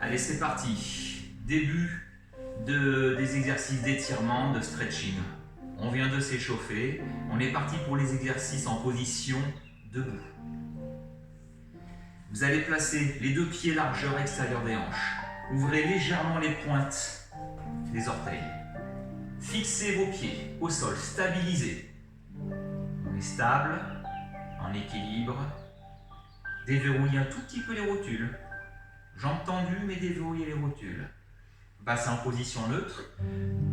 Allez, c'est parti. Début des exercices d'étirement, de stretching. On vient de s'échauffer. On est parti pour les exercices en position debout. Vous allez placer les deux pieds largeur extérieure des hanches. Ouvrez légèrement les pointes des orteils. Fixez vos pieds au sol, stabilisez. On est stable, en équilibre. Déverrouillez un tout petit peu les rotules. Jambes tendues, mais déverrouillez les rotules. Passez en position neutre.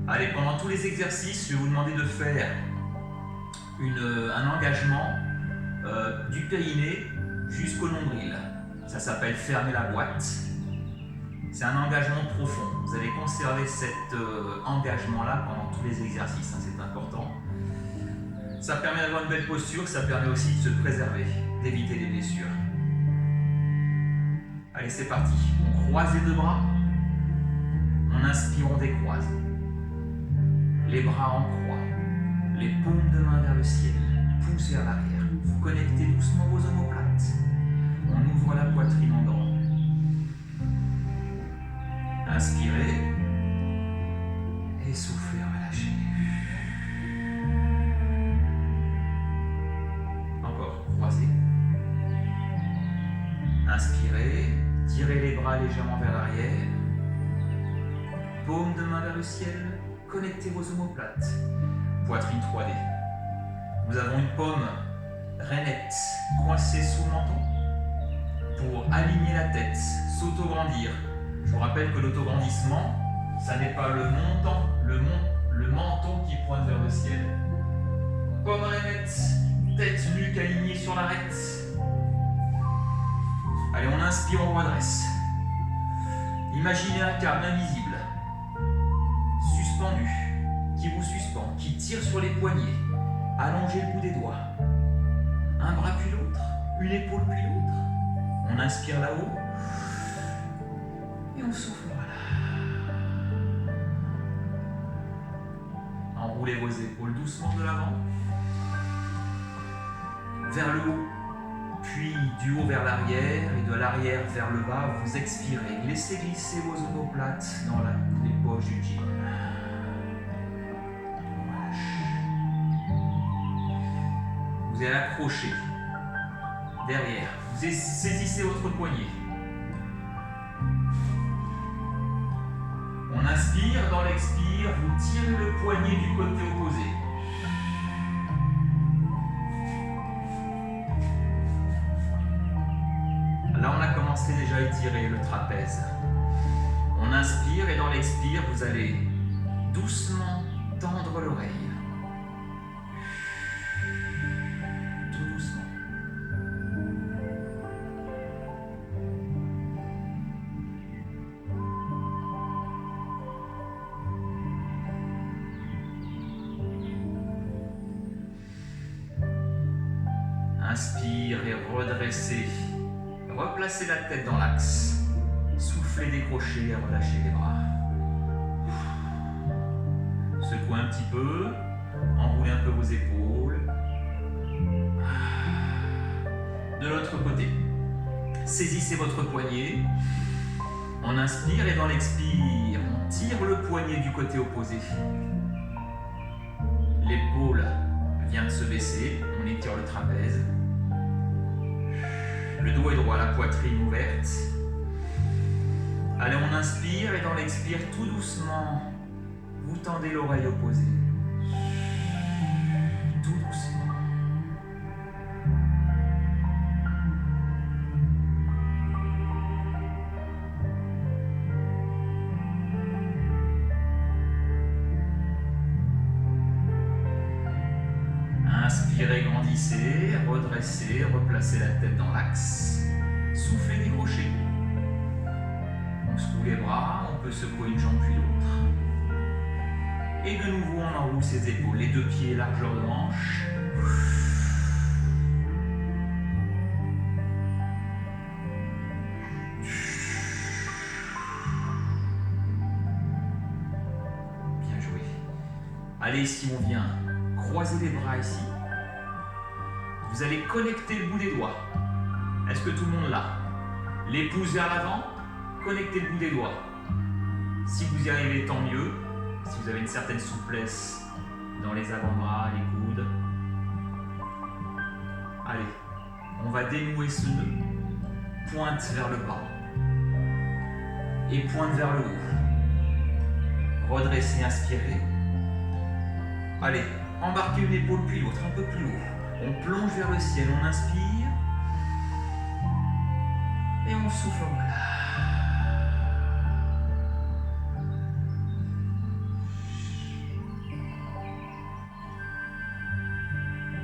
Allez, pendant tous les exercices, je vais vous demander de faire un engagement du périnée jusqu'au nombril. Ça s'appelle fermer la boîte. C'est un engagement profond. Vous allez conserver cet engagement-là pendant tous les exercices, hein, c'est important. Ça permet d'avoir une belle posture, ça permet aussi de se préserver, d'éviter les blessures. Allez, c'est parti. On croise les deux bras. On inspire, on décroise. Les bras en croix. Les paumes de main vers le ciel. Pouce vers l'arrière. Vous connectez doucement vos omoplates. On ouvre la poitrine en grand. Inspirez. Et soufflez, relâchez. Encore, croisez. Inspirez. Tirez les bras légèrement vers l'arrière. Paume de main vers le ciel. Connectez vos omoplates. Poitrine 3D. Nous avons une paume rainette coincée sous le menton pour aligner la tête, s'auto-grandir. Je vous rappelle que l'autograndissement, ça n'est pas le menton qui pointe vers le ciel. Paume rainette, tête, nuque alignée sur l'arête. Allez, on inspire, on redresse. Imaginez un câble invisible, suspendu, qui vous suspend, qui tire sur les poignets. Allongez le bout des doigts. Un bras puis l'autre, une épaule puis l'autre. On inspire là-haut et on souffle, voilà. Enroulez vos épaules doucement de l'avant, vers le haut. Puis du haut vers l'arrière et de l'arrière vers le bas, vous expirez. Laissez glisser vos omoplates dans les poches du jean. Vous allez accrocher derrière. Vous saisissez votre poignet. On inspire, dans l'expire, vous tirez le poignet du côté opposé. Là, on a commencé déjà à étirer le trapèze. On inspire et dans l'expire, vous allez doucement tendre l'oreille. Tout doucement. Inspire et redressez. Replacez la tête dans l'axe. Soufflez, décrochez et relâchez les bras. Secouez un petit peu. Enroulez un peu vos épaules. De l'autre côté. Saisissez votre poignet. On inspire et dans l'expire, on tire le poignet du côté opposé. L'épaule vient de se baisser. On étire le trapèze. Le dos est droit, la poitrine ouverte. Allez, on inspire et dans l'expire, tout doucement, vous tendez l'oreille opposée. Tout doucement. Inspirez, grandissez, redressez, replacez la tête dans l'axe. Soufflez, décrochez. On secoue les bras, on peut secouer une jambe puis l'autre. Et de nouveau, on enroule ses épaules, les deux pieds largeur de hanche. Bien joué. Allez, ici on vient. Croisez les bras ici. Vous allez connecter le bout des doigts. Est-ce que tout le monde l'a? Les pouces vers l'avant, connectez le bout des doigts. Si vous y arrivez, tant mieux. Si vous avez une certaine souplesse dans les avant-bras, les coudes. Allez, on va dénouer ce nœud. Pointe vers le bas. Et pointe vers le haut. Redressez, inspirez. Allez, embarquez une épaule puis l'autre, un peu plus haut. On plonge vers le ciel, on inspire. Et on souffle, voilà.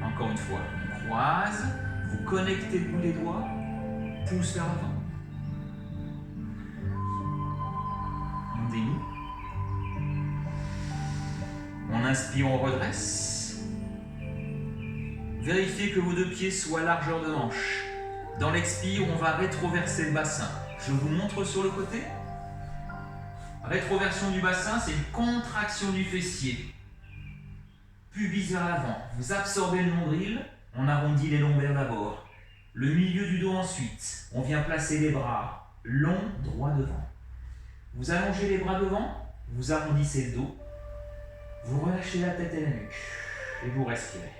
Encore une fois, on croise, vous connectez le bout des doigts, pousse vers l'avant. On dénoue. On inspire, on redresse. Vérifiez que vos deux pieds soient à largeur de hanche. Dans l'expire, on va rétroverser le bassin. Je vous montre sur le côté. Rétroversion du bassin, c'est une contraction du fessier. Pubis vers l'avant. Vous absorbez le nombril, on arrondit les lombaires d'abord. Le milieu du dos ensuite. On vient placer les bras longs, droit devant. Vous allongez les bras devant, vous arrondissez le dos. Vous relâchez la tête et la nuque. Et vous respirez.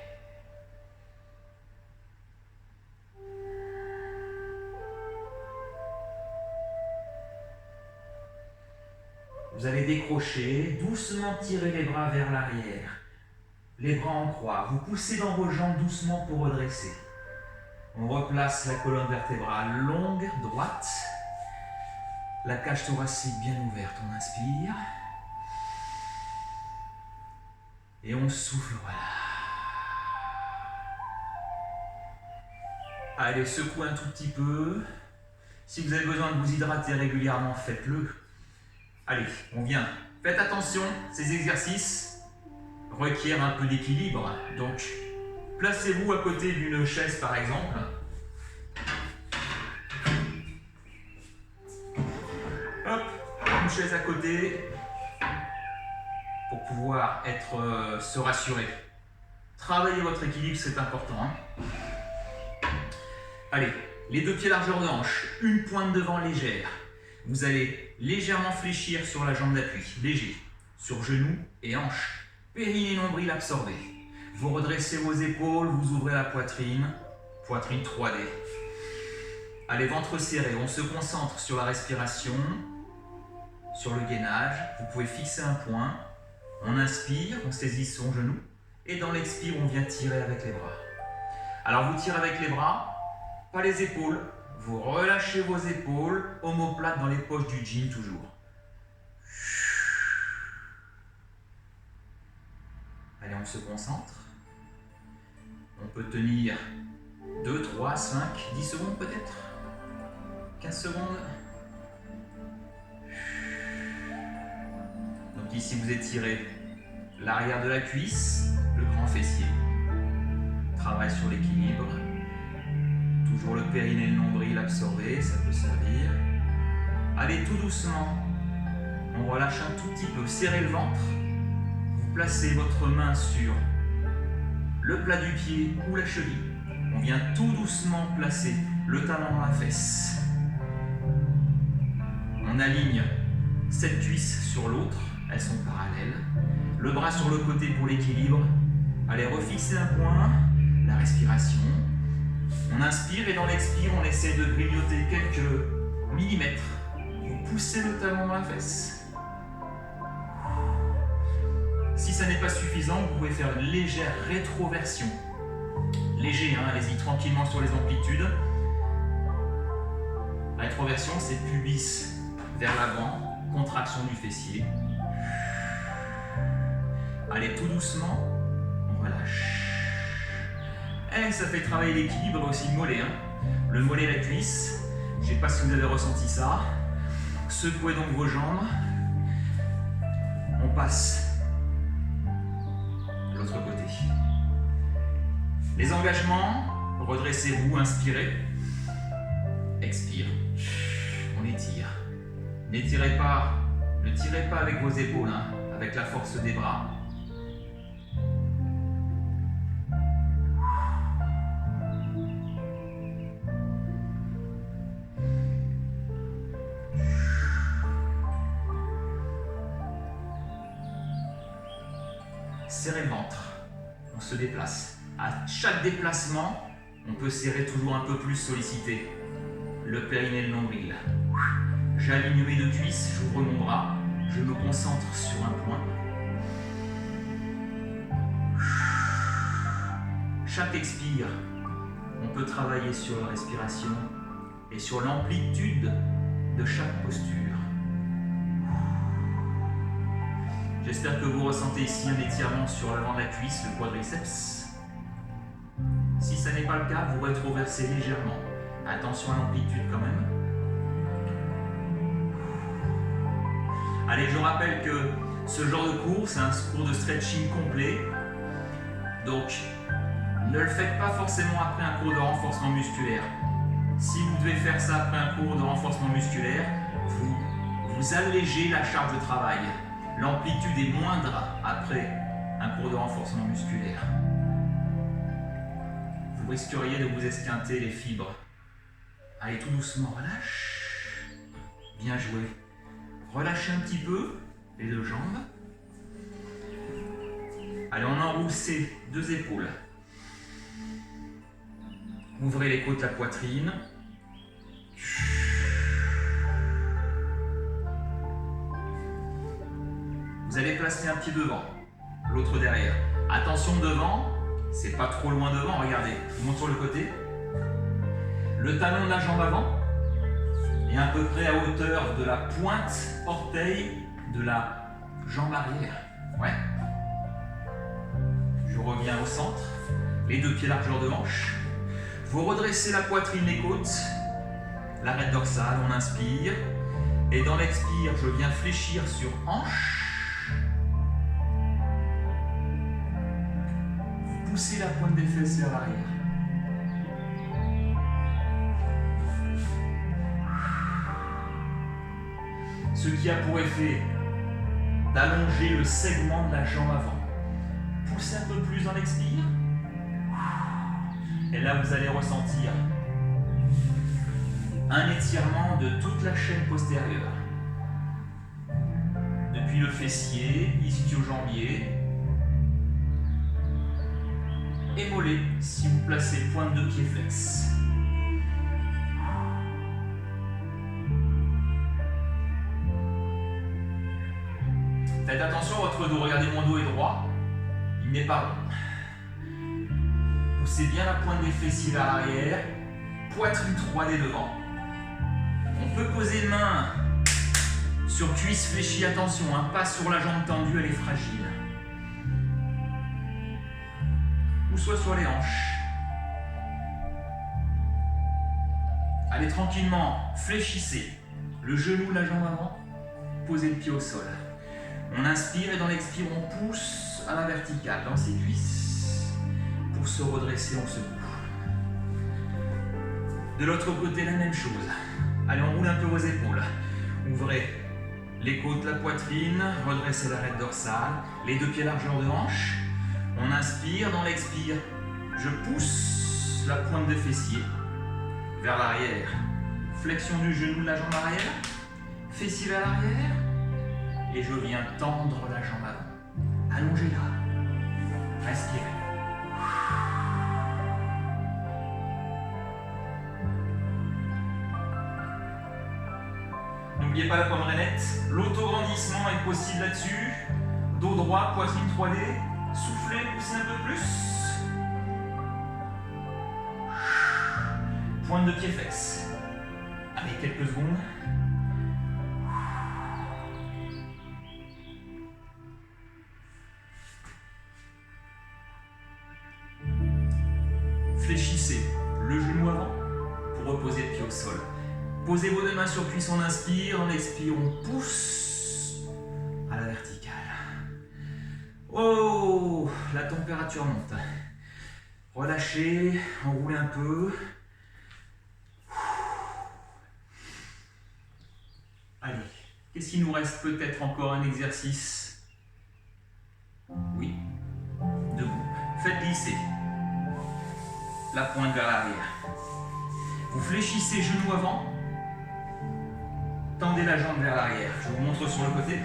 Vous allez décrocher, doucement tirer les bras vers l'arrière. Les bras en croix. Vous poussez dans vos jambes doucement pour redresser. On replace la colonne vertébrale longue, droite. La cage thoracique bien ouverte. On inspire. Et on souffle, voilà. Allez, secouez un tout petit peu. Si vous avez besoin de vous hydrater régulièrement, faites-le. Allez, on vient. Faites attention, ces exercices requièrent un peu d'équilibre. Donc, placez-vous à côté d'une chaise par exemple. Hop, une chaise à côté pour pouvoir se rassurer. Travaillez votre équilibre, c'est important. Allez, les deux pieds largeur de hanche, une pointe devant légère. Vous allez légèrement fléchir sur la jambe d'appui, léger, sur genou et hanche. Périnée, nombril absorbé. Vous redressez vos épaules, vous ouvrez la poitrine, poitrine 3D. Allez, ventre serré, on se concentre sur la respiration, sur le gainage. Vous pouvez fixer un point. On inspire, on saisit son genou. Et dans l'expire, on vient tirer avec les bras. Alors, vous tirez avec les bras, pas les épaules. Vous relâchez vos épaules, omoplate dans les poches du jean toujours. Allez, on se concentre. On peut tenir 2, 3, 5, 10 secondes peut-être. 15 secondes. Donc ici, vous étirez l'arrière de la cuisse, le grand fessier. Travail sur l'équilibre. Toujours le périnée, le nombril absorbé, ça peut servir. Allez, tout doucement. On relâche un tout petit peu. Serrez le ventre. Vous placez votre main sur le plat du pied ou la cheville. On vient tout doucement placer le talon dans la fesse. On aligne cette cuisse sur l'autre. Elles sont parallèles. Le bras sur le côté pour l'équilibre. Allez, refixez un point. La respiration. On inspire et dans l'expire, on essaie de grignoter quelques millimètres. Vous poussez le talon dans la fesse. Si ça n'est pas suffisant, vous pouvez faire une légère rétroversion. Léger, allez-y tranquillement sur les amplitudes. Rétroversion, c'est pubis vers l'avant, contraction du fessier. Allez, tout doucement, on relâche. Et ça fait travailler l'équilibre aussi le mollet. Le mollet et la cuisse. Je ne sais pas si vous avez ressenti ça. Secouez donc vos jambes. On passe de l'autre côté. Les engagements. Redressez-vous, inspirez. Expire. On étire. N'étirez pas. Ne tirez pas avec vos épaules, avec la force des bras. serrer le ventre. On se déplace. À chaque déplacement, on peut serrer toujours un peu plus, solliciter le périnée et le nombril. J'aligne mes deux cuisses, j'ouvre mon bras, je me concentre sur un point. Chaque expire, on peut travailler sur la respiration et sur l'amplitude de chaque posture. J'espère que vous ressentez ici un étirement sur l'avant de la cuisse, le quadriceps. Si ce n'est pas le cas, vous rétroversez légèrement. Attention à l'amplitude quand même. Allez, je rappelle que ce genre de cours, c'est un cours de stretching complet. Donc, ne le faites pas forcément après un cours de renforcement musculaire. Si vous devez faire ça après un cours de renforcement musculaire, vous allégez la charge de travail. L'amplitude est moindre après un cours de renforcement musculaire. Vous risqueriez de vous esquinter les fibres. Allez, tout doucement, relâche. Bien joué. Relâchez un petit peu les deux jambes. Allez, on enroule ces deux épaules. Ouvrez les côtes de la poitrine. Vous allez placer un pied devant, l'autre derrière. Attention devant, c'est pas trop loin devant, regardez. Je vous montre sur le côté. Le talon de la jambe avant est à peu près à hauteur de la pointe orteil de la jambe arrière. Ouais. Je reviens au centre, les deux pieds largeur de hanche. Vous redressez la poitrine, les côtes, l'arête dorsale, on inspire. Et dans l'expire, je viens fléchir sur hanche. Vous poussez la pointe des fesses vers l'arrière. Ce qui a pour effet d'allonger le segment de la jambe avant. Poussez un peu plus dans l'expire. Et là, vous allez ressentir un étirement de toute la chaîne postérieure. Depuis le fessier, ischio-jambier, et mollet si vous placez pointe de pied flex. Faites attention à votre dos, regardez mon dos est droit, il n'est pas rond. Poussez bien la pointe des fessiers vers l'arrière, poitrine 3D devant. On peut poser main sur cuisse fléchie, attention, hein, pas sur la jambe tendue, elle est fragile. Ou soit sur les hanches. Allez tranquillement, fléchissez le genou, la jambe avant, posez le pied au sol. On inspire et dans l'expire, on pousse à la verticale dans ses cuisses. Pour se redresser, on secoue. De l'autre côté, la même chose. Allez, on roule un peu vos épaules. Ouvrez les côtes, la poitrine, redressez l'arête dorsale, les deux pieds largeur de hanche. On inspire, dans l'expire, je pousse la pointe de fessier vers l'arrière. Flexion du genou de la jambe arrière, fessier vers l'arrière, et je viens tendre la jambe avant. Allongez-la. Respirez. N'oubliez pas la pomme rainette. L'autograndissement est possible là-dessus. Dos droit, poitrine 3D. Soufflez, poussez un peu plus. Pointe de pied flex. Allez, quelques secondes. Fléchissez le genou avant pour reposer le pied au sol. Posez vos deux mains sur cuisse, on inspire, on expire, on pousse à la verticale. Oh, la température monte. Relâchez, enroulez un peu. Allez, qu'est-ce qu'il nous reste? Peut-être encore un exercice. Oui, debout. Faites glisser la pointe vers l'arrière. Vous fléchissez genou avant. Tendez la jambe vers l'arrière. Je vous montre sur le côté.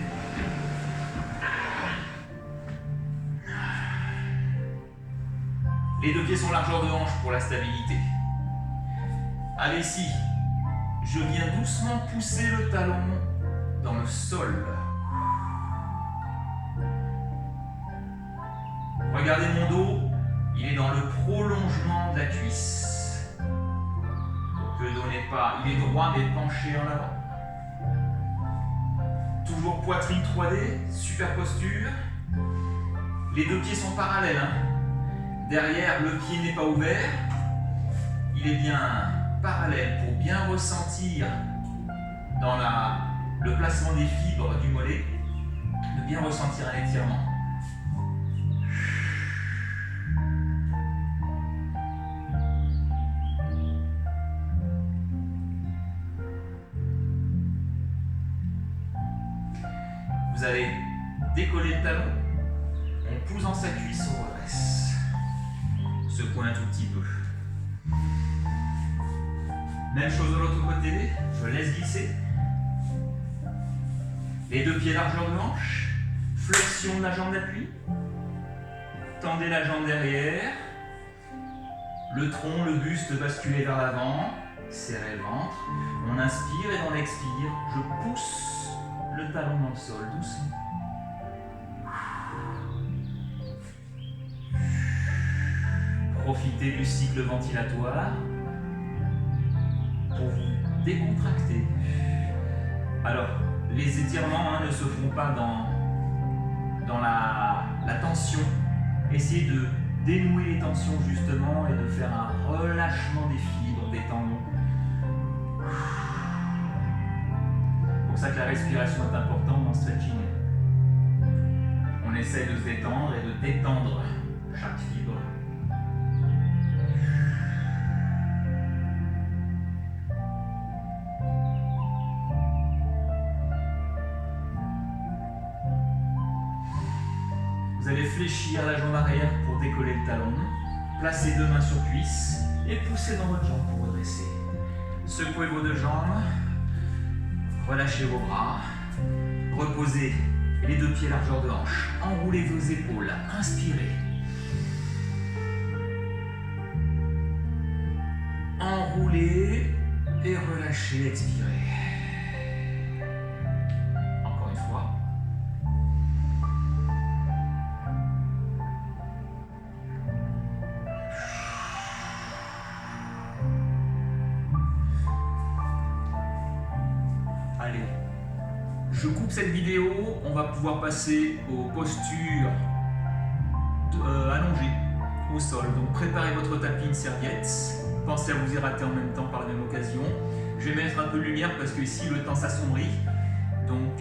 Les deux pieds sont largeur de hanche pour la stabilité. Allez, ici, je viens doucement pousser le talon dans le sol. Regardez mon dos, il est dans le prolongement de la cuisse. Donc ne donnez pas, il est droit mais penché en avant. Toujours poitrine 3D, super posture. Les deux pieds sont parallèles. Derrière, le pied n'est pas ouvert. Il est bien parallèle pour bien ressentir dans le placement des fibres du mollet, de bien ressentir un étirement. Vous allez décoller le talon, on pousse dans sa cuisse, on redresse. Secouez un tout petit peu. Même chose de l'autre côté, je laisse glisser. Les deux pieds largeur de hanche, flexion de la jambe d'appui. Tendez la jambe derrière. Le tronc, le buste basculé vers l'avant. Serrez le ventre. On inspire et on expire. Je pousse le talon dans le sol doucement. Profitez du cycle ventilatoire pour vous décontracter. Alors, les étirements ne se font pas dans la tension. Essayez de dénouer les tensions justement et de faire un relâchement des fibres, des tendons. C'est pour ça que la respiration est importante dans le stretching. On essaie de se détendre et de détendre chaque fibre. Vous allez fléchir la jambe arrière pour décoller le talon. Placez deux mains sur cuisse et poussez dans votre jambe pour redresser. Secouez vos deux jambes. Relâchez vos bras. Reposez les deux pieds largeur de hanche. Enroulez vos épaules. Inspirez. Enroulez et relâchez, expirez. Encore une fois. Allez, je coupe cette vidéo, on va pouvoir passer aux postures allongées au sol. Donc préparez votre tapis, une serviette, pensez à vous hydrater en même temps par la même occasion. Je vais mettre un peu de lumière parce que ici le temps s'assombrit. Donc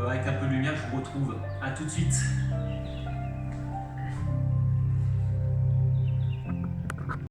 avec un peu de lumière, je vous retrouve. À tout de suite.